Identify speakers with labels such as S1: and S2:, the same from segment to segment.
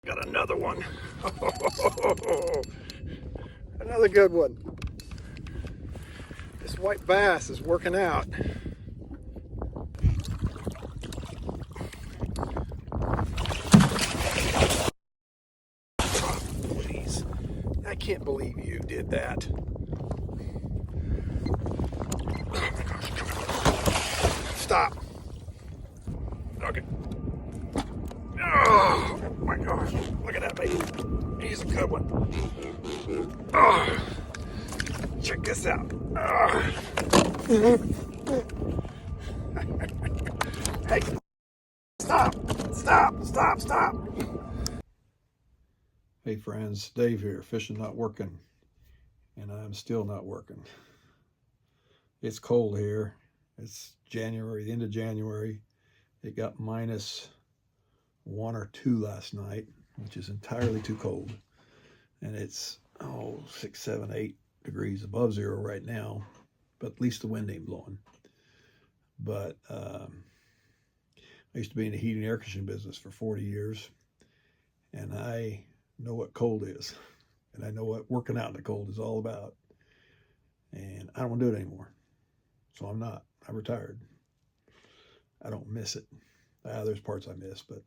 S1: Got another one. Another good one. This white bass is working out. Oh, please. I can't believe you did that. Stop. Okay. Oh my gosh. Look at that baby. He's a good one. Oh, check this out. Oh. Hey, stop. Stop. Stop. Stop. Hey friends, Dave here. Fishing not working. And I'm still not working. It's cold here. It's January, the end of January. It got -1 or 2 last night, which is entirely too cold. And it's 6, 7, 8 degrees above zero right now, but at least the wind ain't blowing. But I used to be in the heating and air conditioning business for 40 years, and I know what cold is, and I know what working out in the cold is all about. And I don't want to do it anymore, so I'm not. I'm retired. I don't miss it. There's parts I miss, but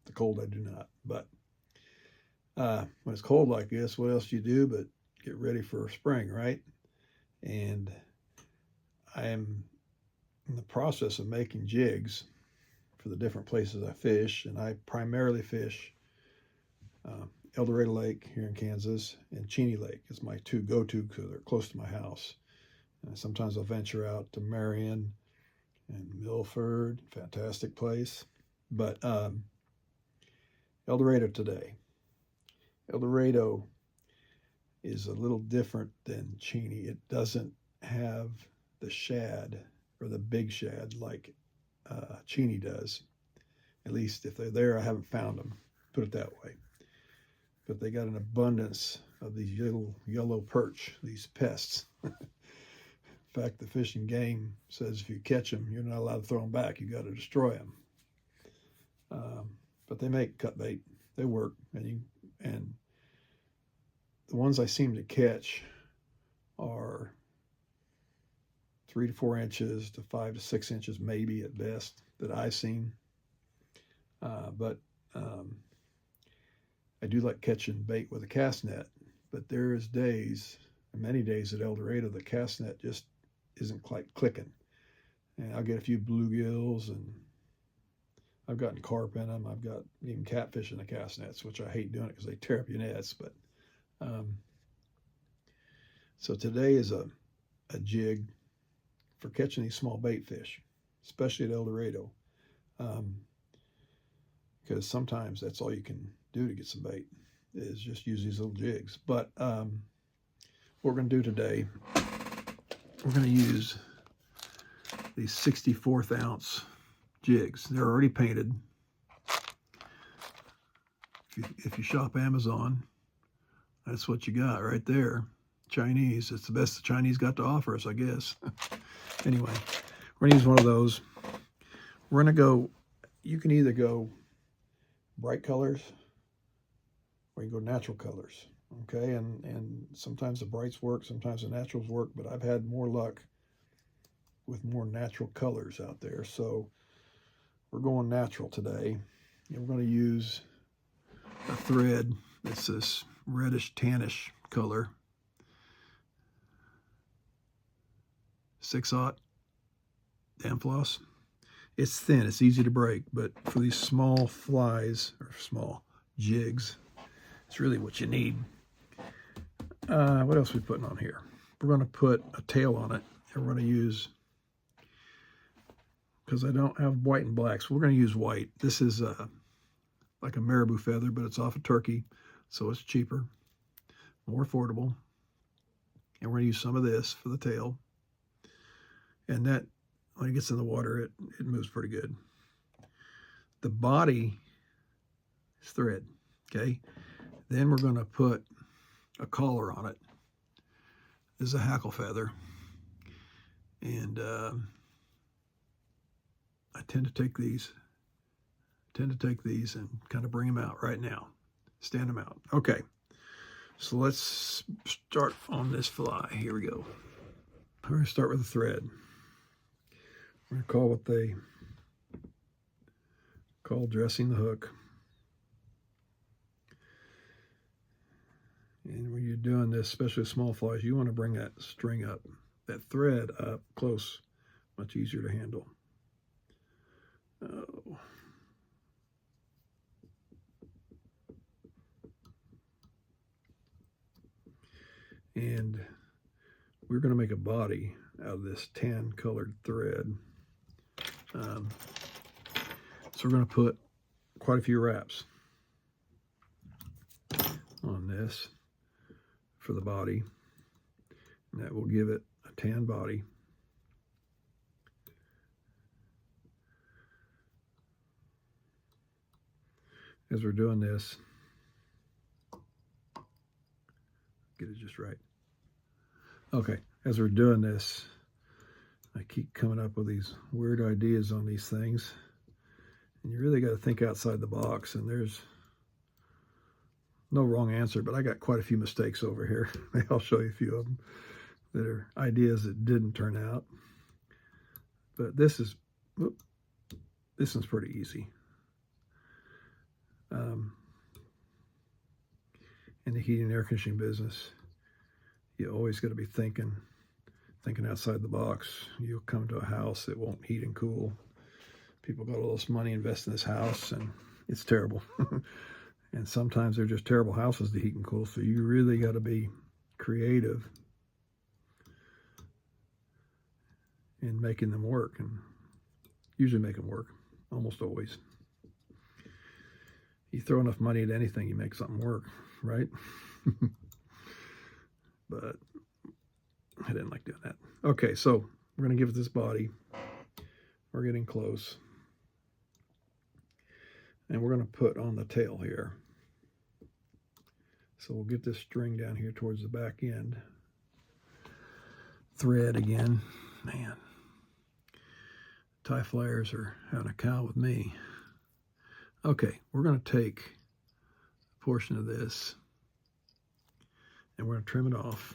S1: the cold I do not. But when it's cold like this, what else do you do but get ready for spring, right? And I am in the process of making jigs for the different places I fish, and I primarily fish Eldorado Lake here in Kansas and Cheney Lake is my two go-to because they're close to my house. And sometimes I'll venture out to Marion and Milford, fantastic place. But Eldorado today. Eldorado is a little different than Cheney. It doesn't have the shad or the big shad like Cheney does. At least if they're there, I haven't found them, put it that way. But they got an abundance of these little yellow perch, these pests. In fact, the Fish and Game says if you catch them, you're not allowed to throw them back. You got to destroy them. But they make cut bait. They work, and the ones I seem to catch are 3 to 4 inches to 5 to 6 inches, maybe at best, that I've seen. But I do like catching bait with a cast net. But there is days, many days at Eldorado, the cast net just isn't quite clicking. And I'll get a few bluegills, and I've gotten carp in them. I've got even catfish in the cast nets, which I hate doing it because they tear up your nets. But so today is a jig for catching these small bait fish, especially at Eldorado, because sometimes that's all you can do to get some bait is just use these little jigs. But what we're going to do today, we're going to use these 64th ounce jigs. They're already painted. If you shop Amazon, that's what you got right there. Chinese. It's the best the Chinese got to offer us, I guess. Anyway, we're going to use one of those. We're going to go, you can either go bright colors or you can go natural colors. Okay, and sometimes the brights work, sometimes the naturals work, but I've had more luck with more natural colors out there. So we're going natural today. And we're going to use a thread that's this reddish tannish color, 6/0 Danfloss. It's thin, it's easy to break, but for these small flies or small jigs, it's really what you need. What else are we putting on here? We're going to put a tail on it, and we're going to use, because I don't have white and black, so we're going to use white. This is like a marabou feather, but it's off a turkey, so it's cheaper, more affordable. And we're going to use some of this for the tail. And that, when it gets in the water, it moves pretty good. The body is thread, okay? Then we're going to put a collar on it. This is a hackle feather. And I tend to take these and kind of bring them out right now. stand them out. Okay, so let's start on this fly. Here we go. We're going to start with a thread. We're going to call what they call dressing the hook. And when you're doing this, especially with small flies, you want to bring that string up, that thread up close, much easier to handle. Oh. And we're going to make a body out of this tan colored thread. So we're going to put quite a few wraps on this for the body, and that will give it a tan body. As we're doing this, get it just right. Okay, as we're doing this, I keep coming up with these weird ideas on these things, and you really got to think outside the box, and there's no wrong answer, but I got quite a few mistakes over here. I'll show you a few of them that are ideas that didn't turn out. But this one's pretty easy. In the heating and air conditioning business, you always got to be thinking outside the box. You'll come to a house that won't heat and cool. People got all this money invested in this house, and it's terrible. And sometimes they're just terrible houses to heat and cool, so you really got to be creative in making them work, and usually make them work, almost always. You throw enough money at anything, you make something work, right? But I didn't like doing that. Okay, so we're going to give it this body. We're getting close. And we're going to put on the tail here. So we'll get this string down here towards the back end. Thread again. Man, tie flyers are having a cow with me. Okay, we're going to take a portion of this and we're going to trim it off.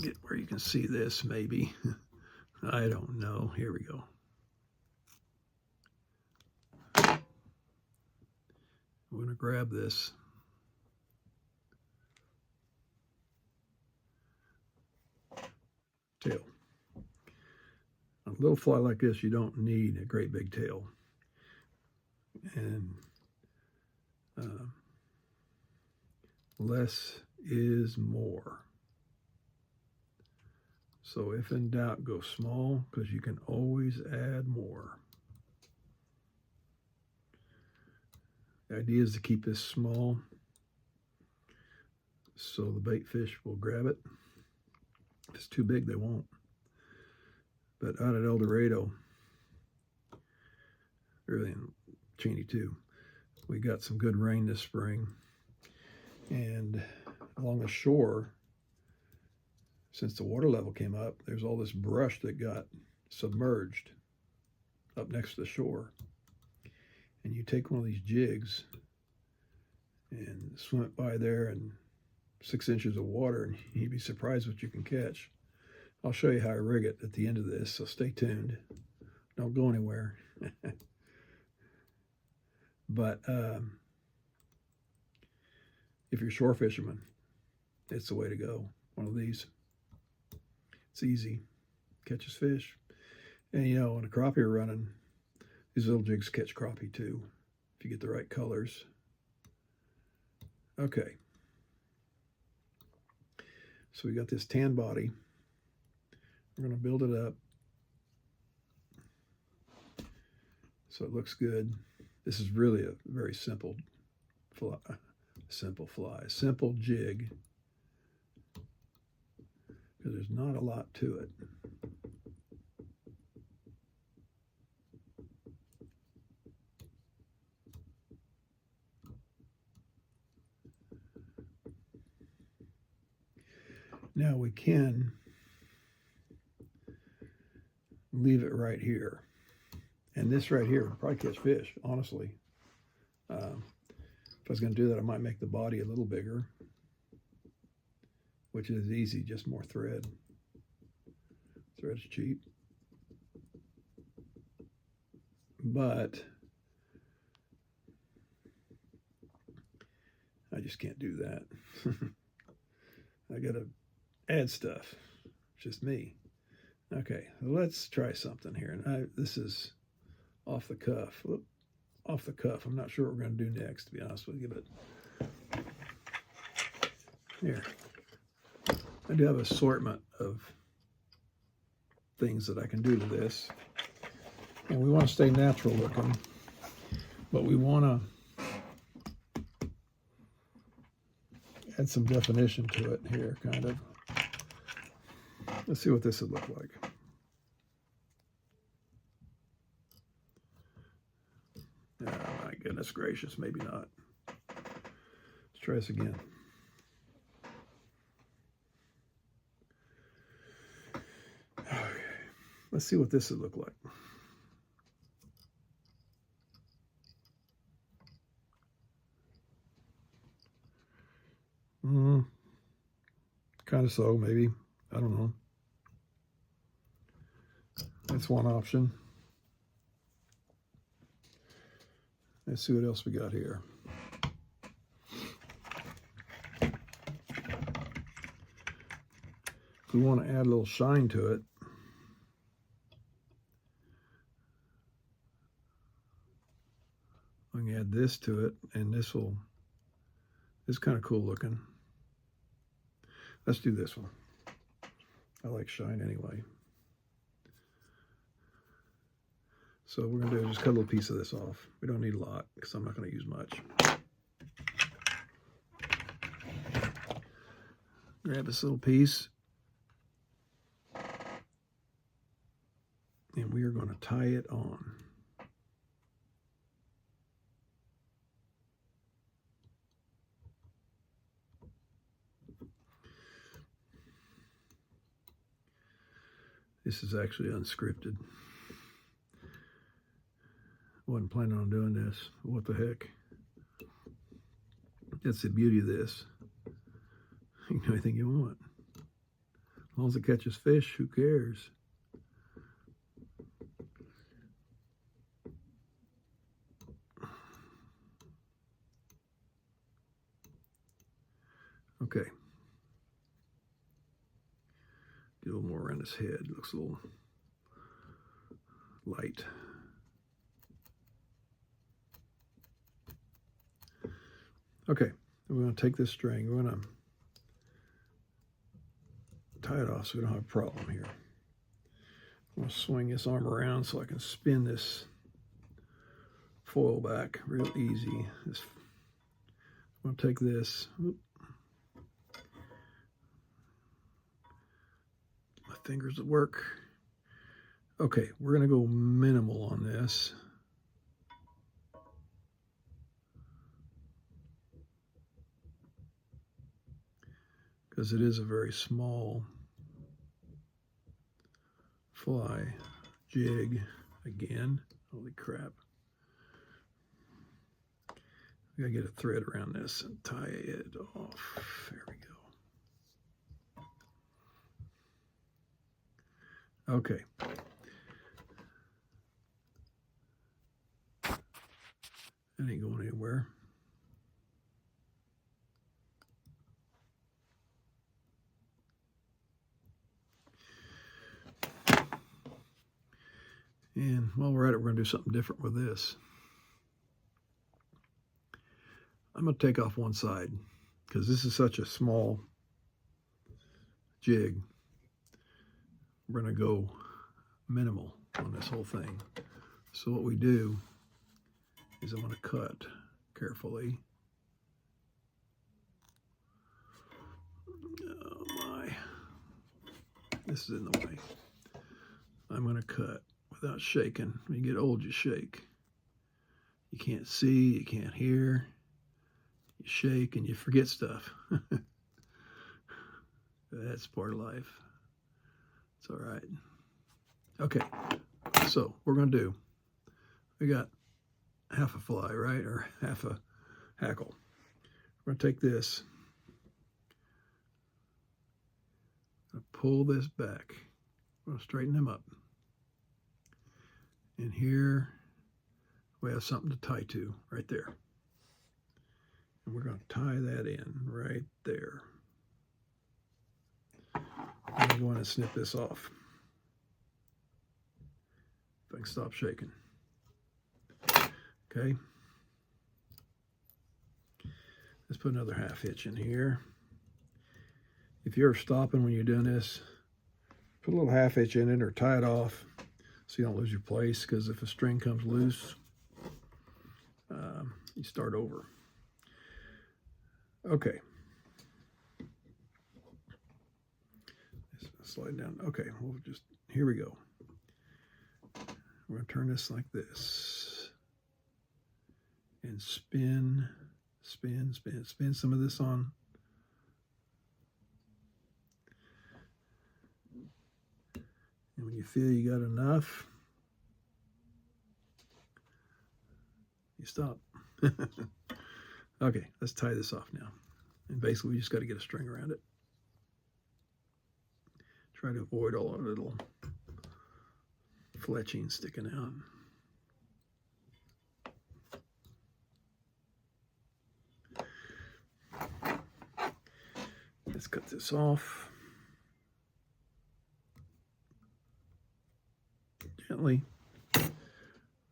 S1: Get where you can see this, maybe. I don't know. Here we go. I'm going to grab this. Tail. On a little fly like this, you don't need a great big tail. And less is more. So if in doubt, go small, because you can always add more. The idea is to keep this small so the bait fish will grab it. If it's too big, they won't. But out at Eldorado, really in Cheney too, we got some good rain this spring. And along the shore, since the water level came up, there's all this brush that got submerged up next to the shore. And you take one of these jigs and swim it by there in 6 inches of water, and you'd be surprised what you can catch. I'll show you how I rig it at the end of this, so stay tuned. Don't go anywhere. But if you're a shore fisherman, it's the way to go. One of these. It's easy. Catches fish. And you know, when a crappie are running, these little jigs catch crappie too, if you get the right colors. Okay. So we got this tan body. We're going to build it up so it looks good. This is really a very simple fly, simple jig, because there's not a lot to it. Now we can leave it right here. And this right here will probably catch fish, honestly. If I was going to do that, I might make the body a little bigger, which is easy, just more thread. Thread's cheap. But I just can't do that. I got to add stuff. It's just me. Okay, let's try something here. And this is off the cuff. Whoop, off the cuff. I'm not sure what we're going to do next, to be honest with you, but here. I do have an assortment of things that I can do to this. And we want to stay natural looking, but we want to add some definition to it here, kind of. Let's see what this would look like. Oh my goodness gracious, maybe not. Let's try this again. Okay. Let's see what this would look like. Kind of so, maybe. I don't know. That's one option. Let's see what else we got here. If we want to add a little shine to it, we can add this to it, and this is kind of cool looking. Let's do this one. I like shine anyway. So what we're going to do is just cut a little piece of this off. We don't need a lot because I'm not going to use much. Grab this little piece. And we are going to tie it on. This is actually unscripted. Wasn't planning on doing this. What the heck? That's the beauty of this. You can do anything you want. As long as it catches fish, who cares? Okay. Get a little more around his head. Looks a little light. Okay, we're going to take this string. We're going to tie it off so we don't have a problem here. I'm going to swing this arm around so I can spin this foil back real easy. I'm going to take this. My fingers at work. Okay, we're going to go minimal on this. Because it is a very small fly jig again. Holy crap. We gotta get a thread around this and tie it off. There we go. Okay. That ain't going anywhere. And while we're at it, we're going to do something different with this. I'm going to take off one side because this is such a small jig. We're going to go minimal on this whole thing. So what we do is I'm going to cut carefully. Oh my. This is in the way. I'm going to cut without shaking. When you get old, you shake. You can't see, you can't hear. You shake and you forget stuff. That's part of life. It's all right. Okay, so what we're going to do, we got half a fly, right? Or half a hackle. We're going to take this, pull this back. We'll straighten them up. And here we have something to tie to right there. And we're going to tie that in right there. And I'm going to snip this off. If I can stop shaking. Okay. Let's put another half hitch in here. If you're stopping when you're doing this, put a little half hitch in it or tie it off so you don't lose your place, because if a string comes loose, you start over. Okay. Slide down. Okay, we'll just, here we go. We're going to turn this like this and spin, spin, spin, spin some of this on. And when you feel you got enough, you stop. Okay, let's tie this off now. And basically, we just got to get a string around it. Try to avoid all our little fletching sticking out. Let's cut this off gently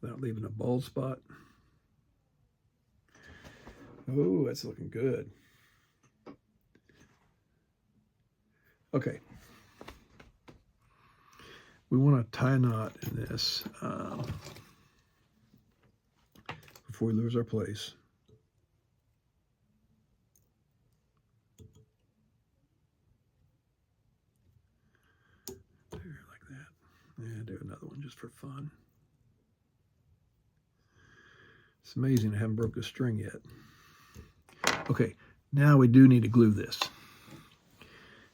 S1: without leaving a bald spot. Oh, that's looking good. Okay. We want to tie a knot in this before we lose our place. There, like that. And do another one just for fun. It's amazing I haven't broke a string yet. Okay, now we do need to glue this.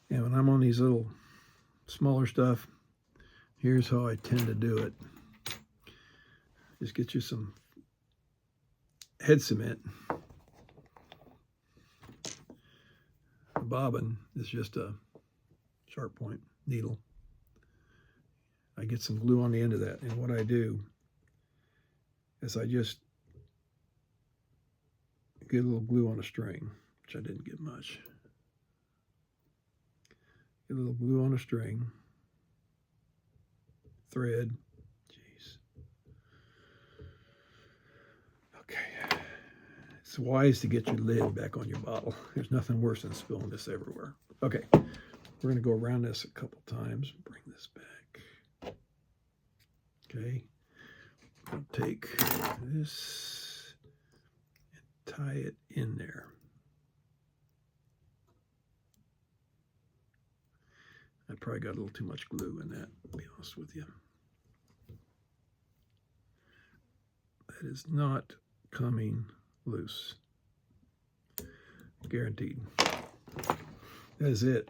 S1: And when I'm on these little smaller stuff, here's how I tend to do it. Just get you some head cement. The bobbin is just a sharp point needle. I get some glue on the end of that, and what I do is I just get a little glue on a string, which I didn't get much. Get a little glue on a string. Thread. Jeez. Okay. It's wise to get your lid back on your bottle. There's nothing worse than spilling this everywhere. Okay. We're going to go around this a couple times. Bring this back. Okay. I'll take this and tie it in there. I probably got a little too much glue in that, to be honest with you. That is not coming loose. Guaranteed. That is it.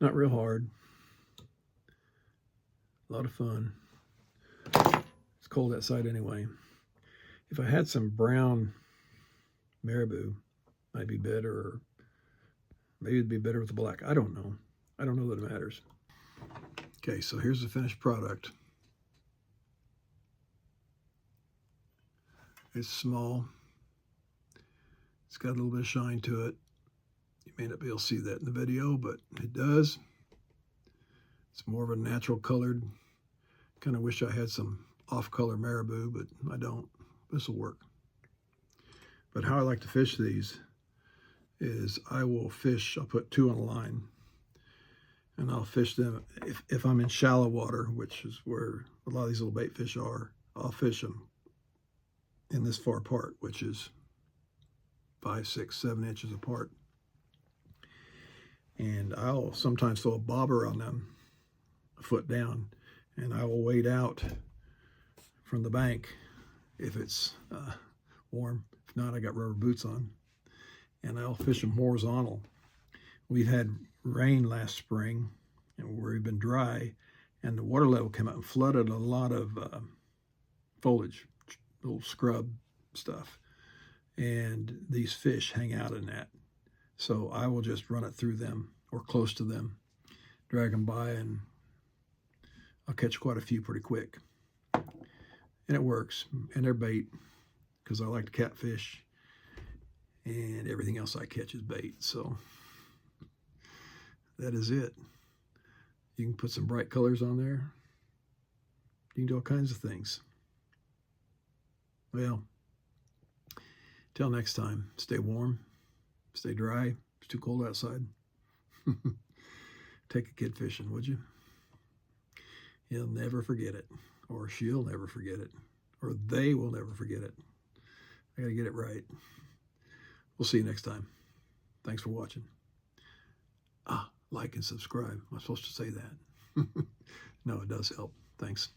S1: Not real hard. A lot of fun. It's cold outside anyway. If I had some brown marabou, might be better, or maybe it'd be better with the black. I don't know. I don't know that it matters. Okay, so here's the finished product. It's small. It's got a little bit of shine to it. You may not be able to see that in the video, but it does. It's more of a natural colored. Kind of wish I had some off-color marabou, but I don't. This will work. But how I like to fish these is I will fish, I'll put 2 on a line, and I'll fish them. If I'm in shallow water, which is where a lot of these little bait fish are, I'll fish them in this far apart, which is 5, 6, 7 inches apart. And I'll sometimes throw a bobber on them, a foot down, and I will wade out from the bank if it's warm. If not, I got rubber boots on, and I'll fish them horizontal. We've had rain last spring, and we've been dry, and the water level came out and flooded a lot of foliage, little scrub stuff. And these fish hang out in that. So I will just run it through them or close to them, drag them by, and I'll catch quite a few pretty quick. And it works. And they're bait because I like to catfish, and everything else I catch is bait. So that is it. You can put some bright colors on there. You can do all kinds of things. Well, till next time, stay warm, stay dry. It's too cold outside. Take a kid fishing, would you? He'll never forget it, or she'll never forget it, or they will never forget it. I gotta get it right. We'll see you next time. Thanks for watching. Like and subscribe. Am I supposed to say that? No, it does help. Thanks.